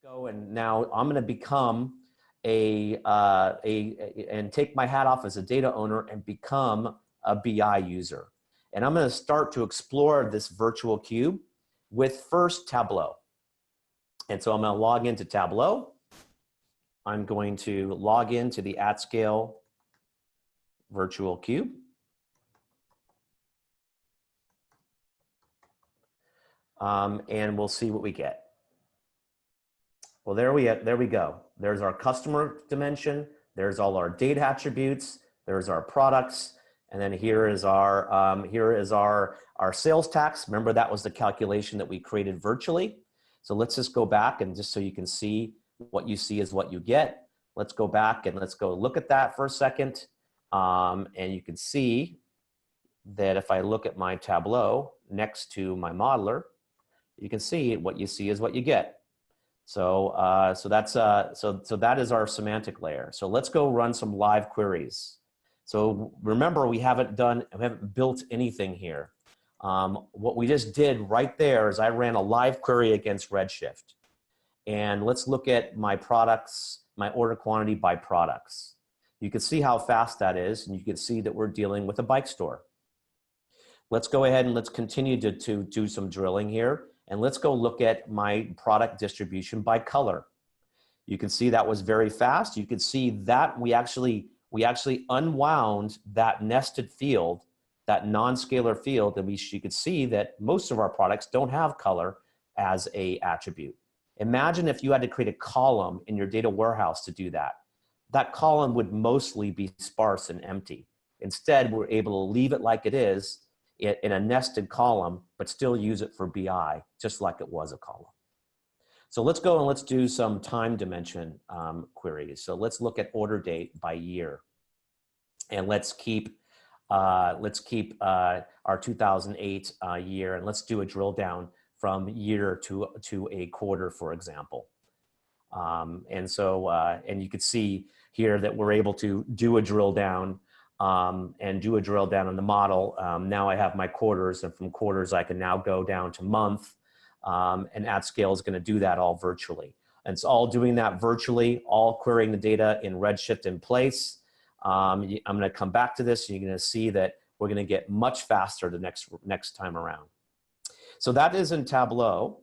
Go and now I'm going to become and take my hat off as a data owner and become a BI user. And I'm going to start to explore this virtual cube with first Tableau. And so I'm going to log into Tableau. I'm going to log into the AtScale virtual cube. And we'll see what we get. Well, there we go. There's our customer dimension. There's all our data attributes. There's our products. And then here is our sales tax. Remember, that was the calculation that we created virtually. So let's just go back and just so you can see what you see is what you get. Let's go back and let's go look at that for a second. And you can see that if I look at my Tableau next to my modeler, you can see what you see is what you get. So that is our semantic layer. So let's go run some live queries. So remember, we haven't built anything here. What we just did right there is I ran a live query against Redshift. And let's look at my products, my order quantity by products. You can see how fast that is, and you can see that we're dealing with a bike store. Let's go ahead and let's continue to do some drilling here. And let's go look at my product distribution by color. You can see that was very fast. You can see that we actually unwound that nested field, that non-scalar field, and you could see that most of our products don't have color as a attribute. Imagine if you had to create a column in your data warehouse to do that. That column would mostly be sparse and empty. Instead, we're able to leave it like it is in a nested column, but still use it for BI, just like it was a column. So let's go and let's do some time dimension queries. So let's look at order date by year. And let's keep our 2008 year, and let's do a drill down from year to a quarter, for example. And you could see here that we're able to do a drill down and do a drill down in the model. Now I have my quarters, and from quarters I can now go down to month, and AtScale is going to do that all virtually. And it's all doing that virtually, all querying the data in Redshift in place. I'm going to come back to this, and you're going to see that we're going to get much faster the next time around. So that is in Tableau.